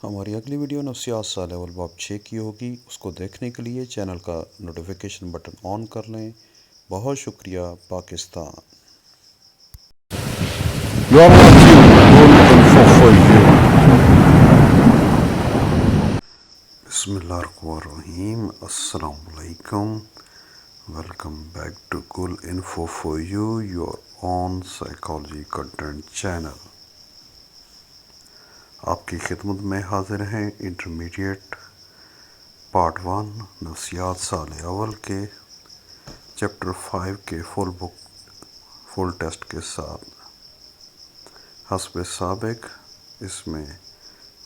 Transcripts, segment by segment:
ہماری اگلی ویڈیو نفسیات سال اول باب 6 کی ہوگی. اس کو دیکھنے کے لیے چینل کا نوٹیفیکیشن بٹن آن کر لیں. بہت شکریہ پاکستان. بسم اللہ الرحمن الرحیم. السلام علیکم. Welcome back to Gul info for you, your own psychology content channel. آپ کی خدمت میں حاضر ہیں انٹرمیڈیٹ پارٹ 1 نفسیات سال اول کے چیپٹر 5 کے فل ٹیسٹ کے ساتھ. حسب سابق اس میں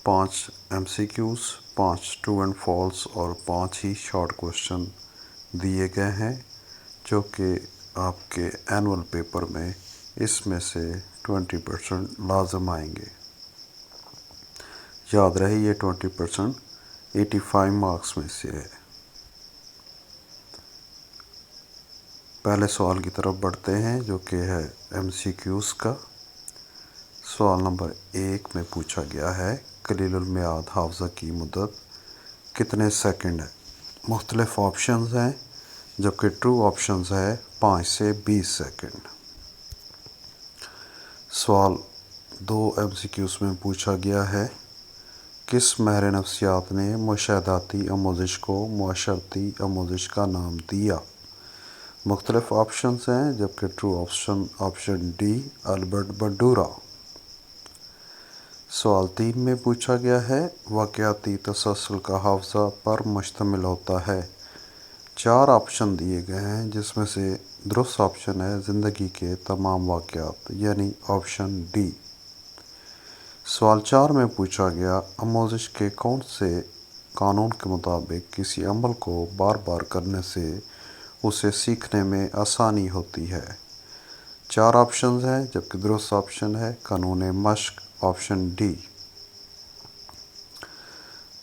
5 MCQs, 5 true and false اور 5 ہی شارٹ کوشچن دیے گئے ہیں جو کہ آپ کے اینول پیپر میں اس میں سے 20% لازم آئیں گے. یاد رہے یہ 20% 85 مارکس میں سے ہے. پہلے سوال کی طرف بڑھتے ہیں جو کہ ہے ایم سی کیوز کا. سوال نمبر 1 میں پوچھا گیا ہے قلیل المیعاد حافظہ کی مدت کتنے سیکنڈ ہے. مختلف آپشنز ہیں جبکہ ٹرو آپشنز ہے 5 سے 20 سیکنڈ. سوال 2 ایم سی کیوز میں پوچھا گیا ہے کس ماہر نفسیات نے مشاہداتی آموزش کو معاشرتی آموزش کا نام دیا. مختلف آپشنز ہیں جبکہ true option D Albert Bandura. سوال 3 میں پوچھا گیا ہے واقعاتی تسلسل کا حافظہ پر مشتمل ہوتا ہے. 4 آپشن دیے گئے ہیں جس میں سے درست آپشن ہے زندگی کے تمام واقعات یعنی آپشن ڈی. سوال 4 میں پوچھا گیا آموزش کے کون سے قانون کے مطابق کسی عمل کو بار بار کرنے سے اسے سیکھنے میں آسانی ہوتی ہے. 4 آپشنز ہیں جبکہ درست آپشن ہے قانون مشق آپشن ڈی.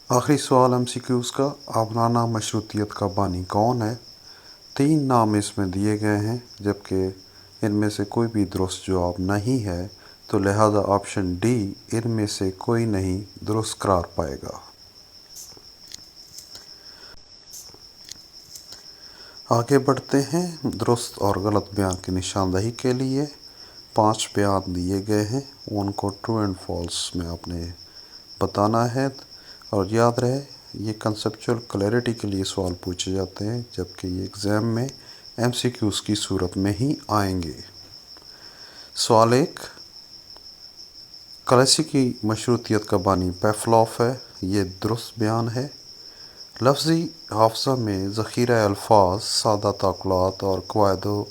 آخری سوال ایم سی کیوز کا عاملانہ مشروطیت کا بانی کون ہے. 3 نام اس میں دیے گئے ہیں جبکہ ان میں سے کوئی بھی درست جواب نہیں ہے تو لہذا آپشن ڈی ان میں سے کوئی نہیں درست قرار پائے گا. آگے بڑھتے ہیں. درست اور غلط بیان کی نشاندہی کے لیے 5 بیان دیے گئے ہیں. ان کو ٹرو اینڈ فالس میں آپ نے بتانا ہے. اور یاد رہے یہ کنسیپچول کلیئرٹی کے لیے سوال پوچھے جاتے ہیں جبکہ یہ ایگزام میں ایم سی کیوز کی صورت میں ہی آئیں گے. سوال 1 کلاسیکی مشروطیت کا بانی پیفلوف ہے. یہ درست بیان ہے. لفظی حافظہ میں ذخیرہ الفاظ، سادہ تعقلات اور قواعد و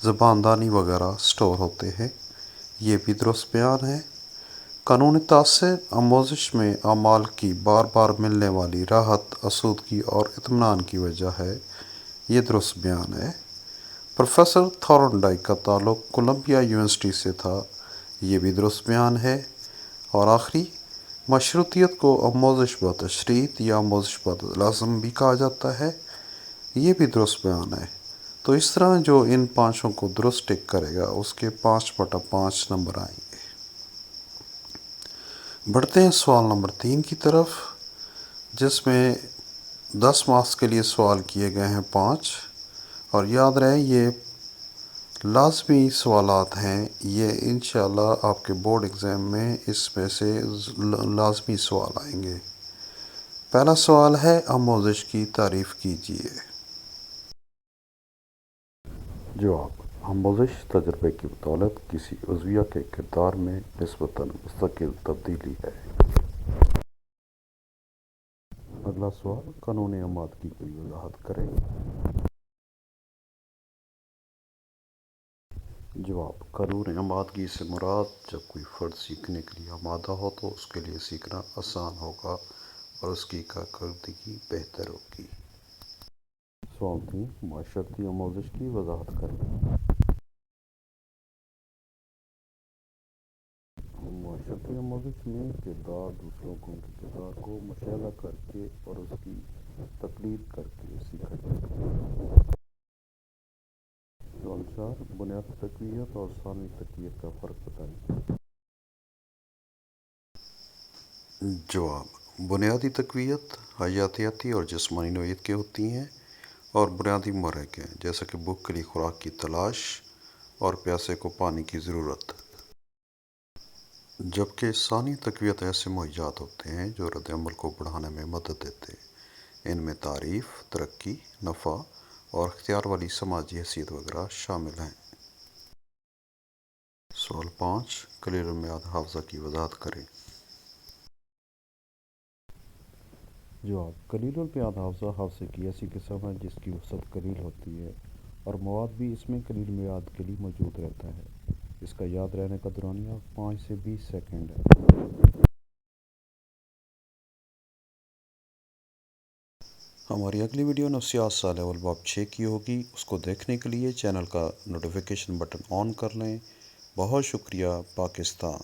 زباندانی وغیرہ سٹور ہوتے ہیں. یہ بھی درست بیان ہے. قانون تاثر آموزش میں اعمال کی بار بار ملنے والی راحت، آسودگی اور اطمینان کی وجہ ہے. یہ درست بیان ہے. پروفیسر تھارنڈائک کا تعلق کولمبیا یونیورسٹی سے تھا. یہ بھی درست بیان ہے. اور آخری مشروطیت کو آموزش بتشریط یا آموزش بلازم بھی کہا جاتا ہے. یہ بھی درست بیان ہے. تو اس طرح جو ان 5 کو درست ٹک کرے گا اس کے 5/5 نمبر آئیں گے. بڑھتے ہیں سوال نمبر 3 کی طرف جس میں 10 مارکس کے لیے سوال کیے گئے ہیں 5. اور یاد رہے یہ لازمی سوالات ہیں. یہ انشاءاللہ آپ کے بورڈ ایگزام میں اس میں سے لازمی سوال آئیں گے. پہلا سوال ہے آموزش کی تعریف کیجیے. جواب: آموزش تجربے کی بدولت کسی عضویہ کے کردار میں نسبتاً مستقل تبدیلی ہے. اگلا سوال قانون اعماد کی کوئی وضاحت کریں. جواب: قانون اعمادگی سے مراد جب کوئی فرد سیکھنے کے لیے آمادہ ہو تو اس کے لیے سیکھنا آسان ہوگا اور اس کی کارکردگی بہتر ہوگی. سوال 3 معاشرتی آموزش کی وضاحت کریں. معاشرتی آموزش میں کردار دوسروں کو ان کے کردار کو مشاہدہ کر کے اور اس کی تقلید کر کے سیکھا جاتا ہے. سوال 4 بنیادی تقویت اور ثانوی تقویت کا فرق بتائیں. جواب: بنیادی تقویت حیاتیاتی اور جسمانی نوعیت کی ہوتی ہیں اور بنیادی محرک ہیں، جیسا کہ بھوک کے لیے خوراک کی تلاش اور پیاسے کو پانی کی ضرورت، جبکہ ثانی تقویت ایسے معجزات ہوتے ہیں جو رد عمل کو بڑھانے میں مدد دیتے ہیں۔ ان میں تعریف، ترقی، نفع اور اختیار والی سماجی حیثیت وغیرہ شامل ہیں۔ سوال 5، قلیل المیعاد حافظہ کی وضاحت کریں۔ جواب: قلیل المیعاد حافظہ حافظے کی ایسی قسم ہے جس کی وسعت قلیل ہوتی ہے اور مواد بھی اس میں قلیل میعاد کے لیے موجود رہتا ہے۔ اس کا یاد رہنے کا دورانیہ 5 سے 20 سیکنڈ ہے۔ ہماری اگلی ویڈیو نفسیات سال اول باب 6 کی ہوگی، اس کو دیکھنے کے لیے چینل کا نوٹیفیکیشن بٹن آن کر لیں۔ بہت شکریہ پاکستان۔